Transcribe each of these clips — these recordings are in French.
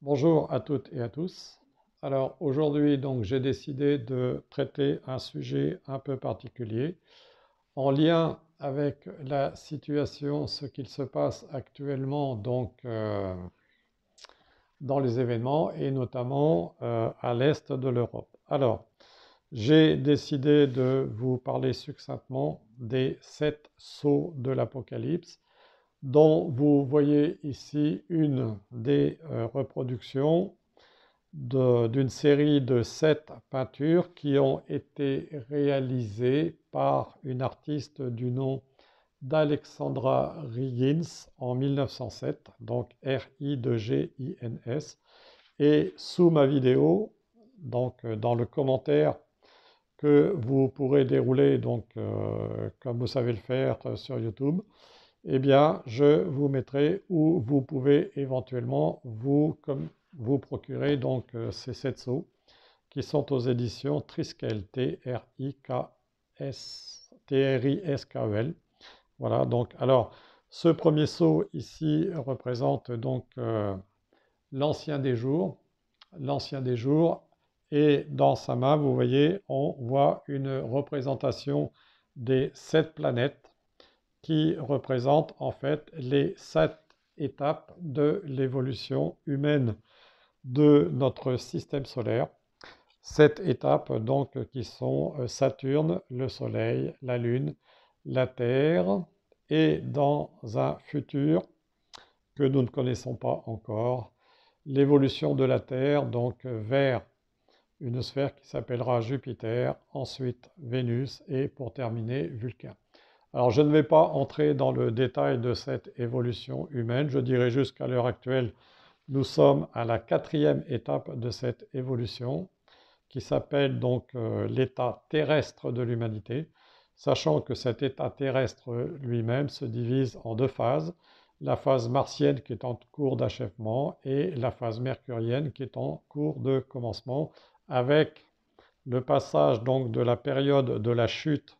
Bonjour à toutes et à tous. Alors aujourd'hui donc j'ai décidé de traiter un sujet un peu particulier en lien avec la situation, ce qu'il se passe actuellement dans les événements et notamment à l'est de l'Europe. Alors j'ai décidé de vous parler succinctement des 7 sceaux de l'Apocalypse dont vous voyez ici une des reproductions d'une série de 7 peintures qui ont été réalisées par une artiste du nom d'Alexandra Riggins en 1907, donc R-I-G-I-N-S. Et sous ma vidéo, donc dans le commentaire que vous pourrez dérouler, comme vous savez le faire sur YouTube, eh bien, je vous mettrai où vous pouvez éventuellement vous procurer ces 7 sceaux qui sont aux éditions Triskel, T-R-I-S-K-E-L. Voilà, donc, alors, ce premier sceau ici représente l'ancien des jours, l'ancien des jours, et dans sa main, vous voyez, on voit une représentation des 7 planètes qui représente en fait les 7 étapes de l'évolution humaine de notre système solaire. 7 étapes donc qui sont Saturne, le Soleil, la Lune, la Terre, et dans un futur que nous ne connaissons pas encore, l'évolution de la Terre donc vers une sphère qui s'appellera Jupiter, ensuite Vénus et pour terminer Vulcain. Alors je ne vais pas entrer dans le détail de cette évolution humaine, je dirais juste qu'à l'heure actuelle, nous sommes à la 4e étape de cette évolution qui s'appelle l'état terrestre de l'humanité, sachant que cet état terrestre lui-même se divise en 2 phases, la phase martienne qui est en cours d'achèvement et la phase mercurienne qui est en cours de commencement, avec le passage donc de la période de la chute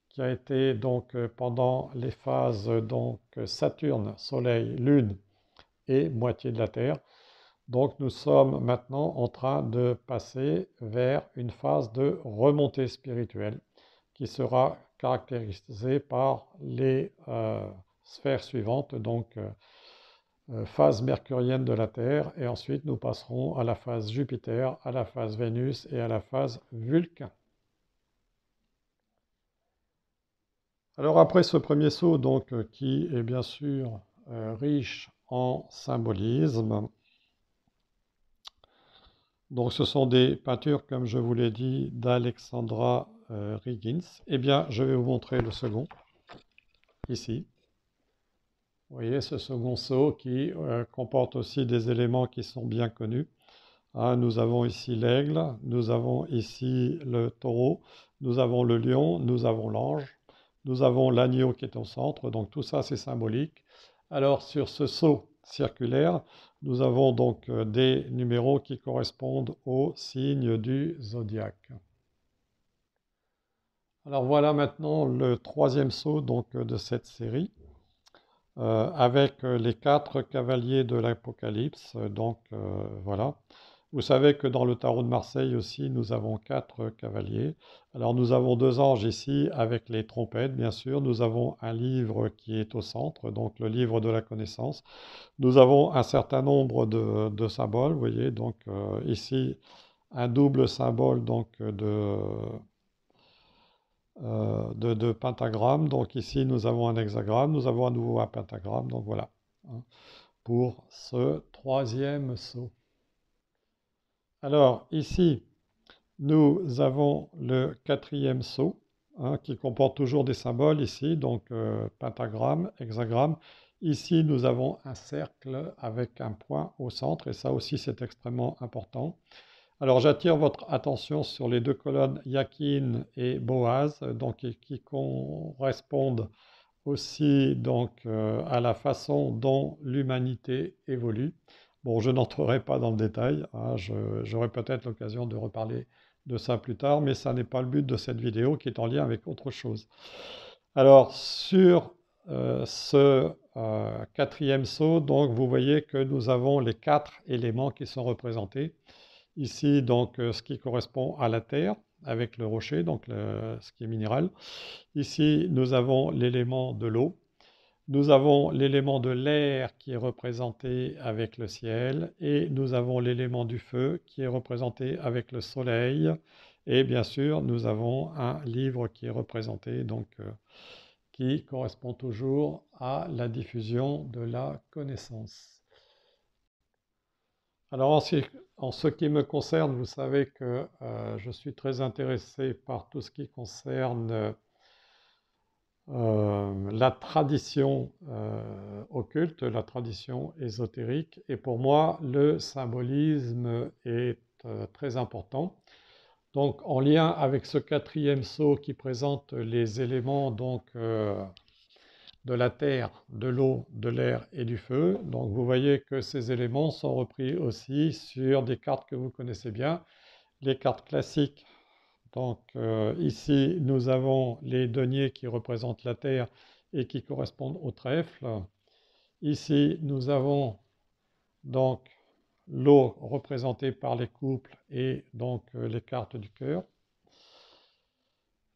qui a été pendant les phases Saturne, Soleil, Lune et moitié de la Terre. Donc nous sommes maintenant en train de passer vers une phase de remontée spirituelle qui sera caractérisée par les sphères suivantes, phase mercurienne de la Terre, et ensuite nous passerons à la phase Jupiter, à la phase Vénus et à la phase Vulcain. Alors après ce premier saut qui est bien sûr riche en symbolisme, donc ce sont des peintures comme je vous l'ai dit d'Alexandra Riggins. Eh bien je vais vous montrer le second, ici. Vous voyez ce second saut qui comporte aussi des éléments qui sont bien connus. Nous avons ici l'aigle, nous avons ici le taureau, nous avons le lion, nous avons l'ange. Nous avons l'agneau qui est au centre, donc tout ça c'est symbolique. Alors sur ce sceau circulaire, nous avons des numéros qui correspondent aux signes du zodiaque. Alors voilà maintenant le 3e sceau de cette série, avec les 4 cavaliers de l'Apocalypse. Voilà. Vous savez que dans le tarot de Marseille aussi, nous avons 4 cavaliers. Alors nous avons 2 anges ici avec les trompettes, bien sûr. Nous avons un livre qui est au centre, donc le livre de la connaissance. Nous avons un certain nombre de symboles, vous voyez. Ici, un double symbole de pentagramme. Donc ici, nous avons un hexagramme. Nous avons à nouveau un pentagramme. Donc voilà, pour ce 3e saut. Alors ici, nous avons le 4e sceau, qui comporte toujours des symboles ici, pentagramme, hexagramme. Ici, nous avons un cercle avec un point au centre, et ça aussi c'est extrêmement important. Alors j'attire votre attention sur les 2 colonnes Yakin et Boaz, qui correspondent aussi à la façon dont l'humanité évolue. Bon, je n'entrerai pas dans le détail, j'aurai peut-être l'occasion de reparler de ça plus tard, mais ça n'est pas le but de cette vidéo qui est en lien avec autre chose. Alors, sur ce quatrième sceau, donc vous voyez que nous avons les 4 éléments qui sont représentés. Ici, donc, ce qui correspond à la terre avec le rocher, donc ce qui est minéral. Ici, nous avons l'élément de l'eau. Nous avons l'élément de l'air qui est représenté avec le ciel et nous avons l'élément du feu qui est représenté avec le soleil. Et bien sûr, nous avons un livre qui est représenté, donc qui correspond toujours à la diffusion de la connaissance. Alors en ce qui me concerne, vous savez que je suis très intéressé par tout ce qui concerne la tradition occulte, la tradition ésotérique, et pour moi le symbolisme est très important. Donc en lien avec ce quatrième sceau qui présente les éléments donc, de la terre, de l'eau, de l'air et du feu, donc vous voyez que ces éléments sont repris aussi sur des cartes que vous connaissez bien, les cartes classiques. Donc ici, nous avons les deniers qui représentent la terre et qui correspondent au trèfle. Ici, nous avons donc l'eau représentée par les couples et donc les cartes du cœur.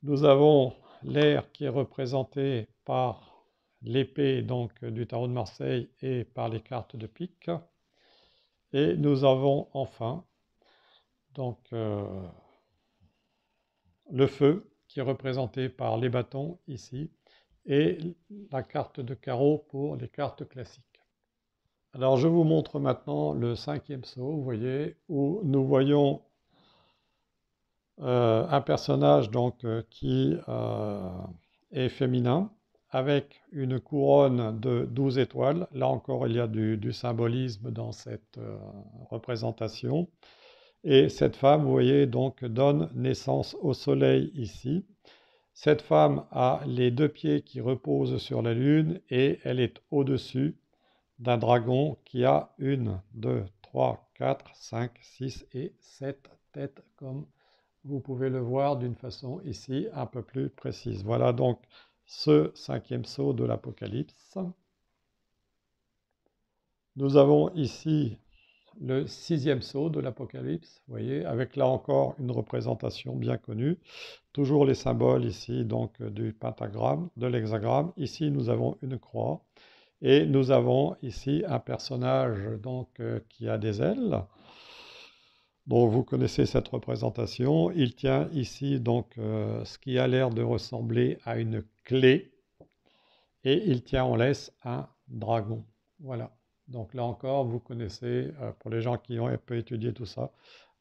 Nous avons l'air qui est représenté par l'épée donc du tarot de Marseille et par les cartes de pique. Et nous avons enfin donc le feu qui est représenté par les bâtons ici et la carte de carreau pour les cartes classiques. Alors je vous montre maintenant le cinquième sceau, vous voyez, où nous voyons un personnage donc, qui est féminin avec une couronne de 12 étoiles. Là encore, il y a du symbolisme dans cette représentation. Et cette femme, vous voyez, donc donne naissance au soleil ici. Cette femme a les 2 pieds qui reposent sur la lune et elle est au-dessus d'un dragon qui a 1, 2, 3, 4, 5, 6 et 7 têtes, comme vous pouvez le voir d'une façon ici un peu plus précise. Voilà donc ce cinquième sceau de l'Apocalypse. Nous avons ici le sixième sceau de l'Apocalypse, vous voyez, avec là encore une représentation bien connue. Toujours les symboles ici, donc du pentagramme, de l'hexagramme. Ici, nous avons une croix. Et nous avons ici un personnage donc, qui a des ailes. Donc vous connaissez cette représentation. Il tient ici donc ce qui a l'air de ressembler à une clé. Et il tient en laisse un dragon. Voilà. Donc là encore, vous connaissez, pour les gens qui ont un peu étudié tout ça,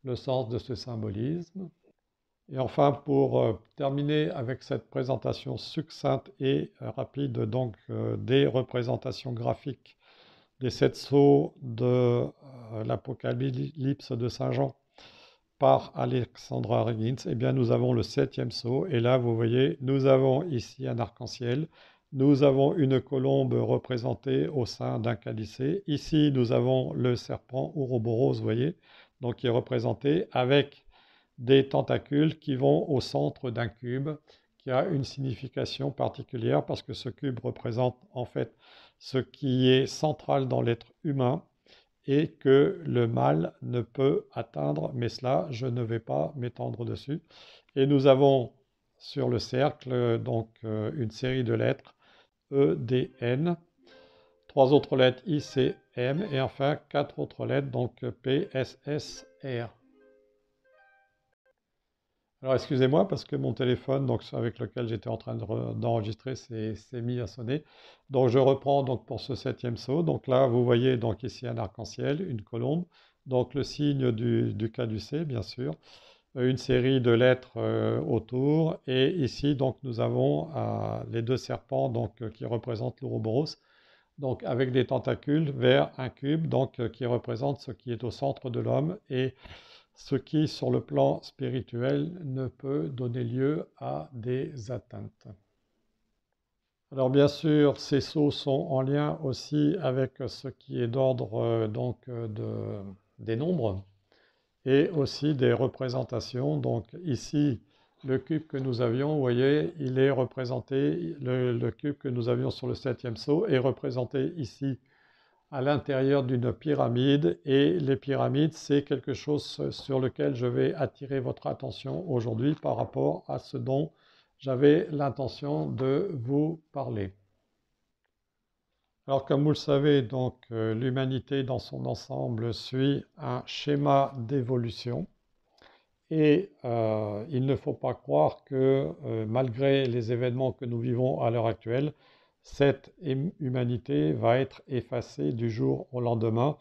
le sens de ce symbolisme. Et enfin, pour terminer avec cette présentation succincte et rapide donc, des représentations graphiques des 7 sceaux de l'Apocalypse de Saint Jean par Alexandra Higgins, eh bien nous avons le 7e sceau. Et là, vous voyez, nous avons ici un arc-en-ciel. Nous avons une colombe représentée au sein d'un calycée. Ici, nous avons le serpent Ouroboros, vous voyez, donc qui est représenté avec des tentacules qui vont au centre d'un cube qui a une signification particulière parce que ce cube représente en fait ce qui est central dans l'être humain et que le mal ne peut atteindre, mais cela, je ne vais pas m'étendre dessus. Et nous avons sur le cercle donc une série de lettres E, D, N, 3 autres lettres I, C, M et enfin 4 autres lettres donc P, S, S, R. Alors excusez-moi parce que mon téléphone donc, avec lequel j'étais en train d'enregistrer s'est mis à sonner. Donc je reprends donc, pour ce 7e sceau. Donc là vous voyez donc, ici un arc-en-ciel, une colombe, donc le signe du caducée bien sûr, une série de lettres autour et ici donc nous avons les 2 serpents donc, qui représentent l'Ouroboros, donc avec des tentacules vers un cube donc, qui représente ce qui est au centre de l'homme et ce qui, sur le plan spirituel, ne peut donner lieu à des atteintes. Alors bien sûr, ces sceaux sont en lien aussi avec ce qui est d'ordre des nombres et aussi des représentations. Donc ici, le cube que nous avions, vous voyez, il est représenté, le cube que nous avions sur le 7e sceau est représenté ici à l'intérieur d'une pyramide, et les pyramides, c'est quelque chose sur lequel je vais attirer votre attention aujourd'hui par rapport à ce dont j'avais l'intention de vous parler. Alors comme vous le savez, donc l'humanité dans son ensemble suit un schéma d'évolution. Et il ne faut pas croire que malgré les événements que nous vivons à l'heure actuelle, cette humanité va être effacée du jour au lendemain,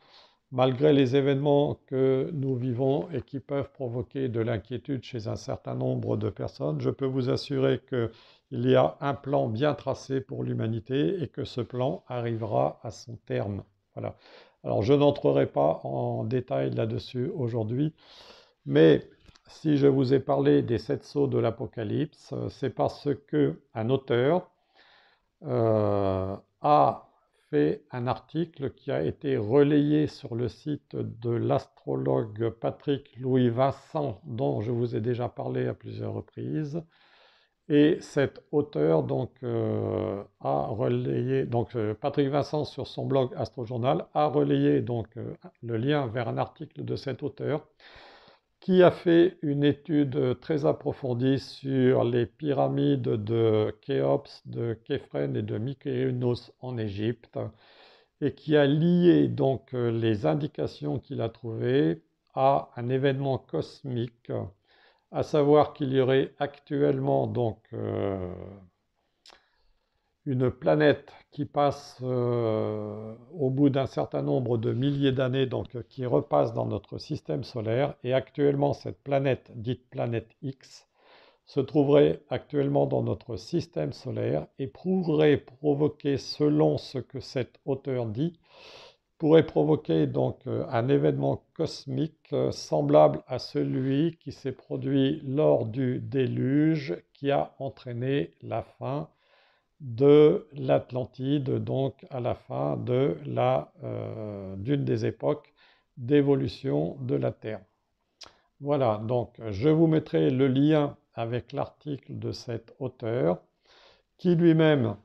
malgré les événements que nous vivons et qui peuvent provoquer de l'inquiétude chez un certain nombre de personnes. Je peux vous assurer qu'il y a un plan bien tracé pour l'humanité et que ce plan arrivera à son terme. Voilà. Alors je n'entrerai pas en détail là-dessus aujourd'hui, mais si je vous ai parlé des 7 sceaux de l'Apocalypse, c'est parce qu'un auteur a fait un article qui a été relayé sur le site de l'astrologue Patrick Louis Vincent, dont je vous ai déjà parlé à plusieurs reprises. Et cet auteur donc, a relayé, Patrick Vincent sur son blog Astrojournal a relayé donc, le lien vers un article de cet auteur qui a fait une étude très approfondie sur les pyramides de Khéops, de Képhren et de Mykénos en Égypte, et qui a lié donc les indications qu'il a trouvées à un événement cosmique, à savoir qu'il y aurait actuellement donc une planète qui passe au bout d'un certain nombre de milliers d'années, donc qui repasse dans notre système solaire, et actuellement cette planète, dite planète X, se trouverait actuellement dans notre système solaire et pourrait provoquer, selon ce que cet auteur dit, pourrait provoquer donc un événement cosmique semblable à celui qui s'est produit lors du déluge, qui a entraîné la fin de l'Atlantide, donc à la fin de d'une des époques d'évolution de la Terre. Voilà, donc je vous mettrai le lien avec l'article de cet auteur qui lui-même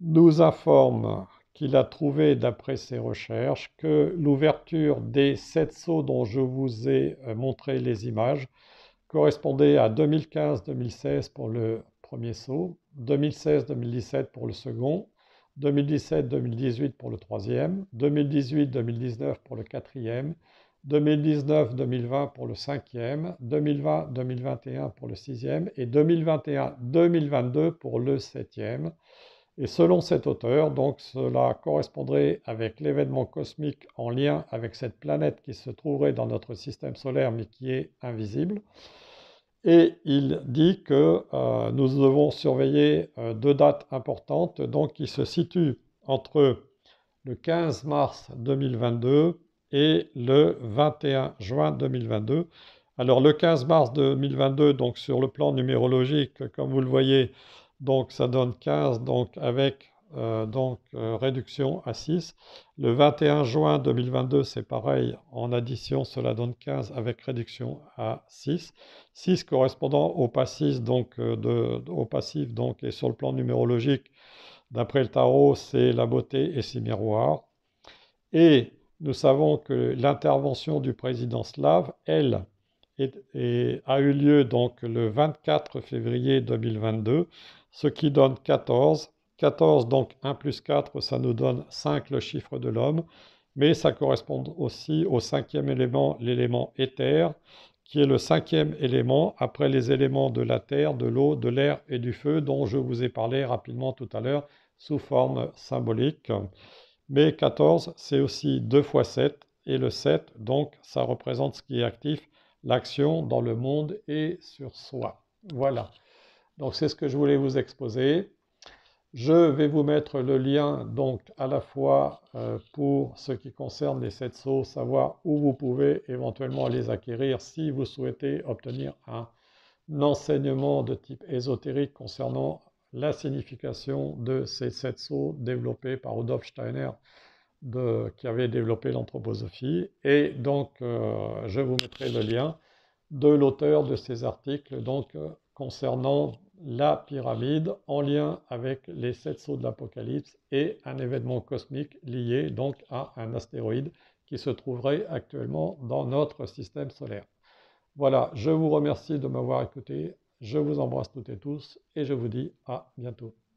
nous informe qu'il a trouvé, d'après ses recherches, que l'ouverture des 7 sceaux dont je vous ai montré les images correspondait à 2015-2016 pour le premier sceau, 2016-2017 pour le second, 2017-2018 pour le troisième, 2018-2019 pour le quatrième, 2019-2020 pour le cinquième, 2020-2021 pour le sixième et 2021-2022 pour le septième. Et selon cet auteur, donc cela correspondrait avec l'événement cosmique en lien avec cette planète qui se trouverait dans notre système solaire mais qui est invisible. Et il dit que nous devons surveiller 2 dates importantes, donc qui se situent entre le 15 mars 2022 et le 21 juin 2022. Alors le 15 mars 2022, donc sur le plan numérologique, comme vous le voyez, donc ça donne 15, donc avec réduction à 6. Le 21 juin 2022, c'est pareil, en addition, cela donne 15 avec réduction à 6. 6 correspondant au passif, donc, et sur le plan numérologique, d'après le tarot, c'est la beauté et ses miroirs. Et nous savons que l'intervention du président slave, elle, a eu lieu donc le 24 février 2022, ce qui donne 14. 14, donc 1 plus 4, ça nous donne 5, le chiffre de l'homme, mais ça correspond aussi au 5e élément, l'élément éther, qui est le 5e élément après les éléments de la terre, de l'eau, de l'air et du feu, dont je vous ai parlé rapidement tout à l'heure sous forme symbolique. Mais 14, c'est aussi 2 fois 7, et le 7, donc ça représente ce qui est actif, l'action dans le monde et sur soi. Voilà, donc c'est ce que je voulais vous exposer. Je vais vous mettre le lien donc à la fois pour ce qui concerne les 7 sceaux, savoir où vous pouvez éventuellement les acquérir si vous souhaitez obtenir un enseignement de type ésotérique concernant la signification de ces 7 sceaux développés par Rudolf Steiner qui avait développé l'anthroposophie. Et donc je vous mettrai le lien de l'auteur de ces articles, donc concernant la pyramide en lien avec les 7 sceaux de l'Apocalypse et un événement cosmique lié donc à un astéroïde qui se trouverait actuellement dans notre système solaire. Voilà, je vous remercie de m'avoir écouté, je vous embrasse toutes et tous et je vous dis à bientôt.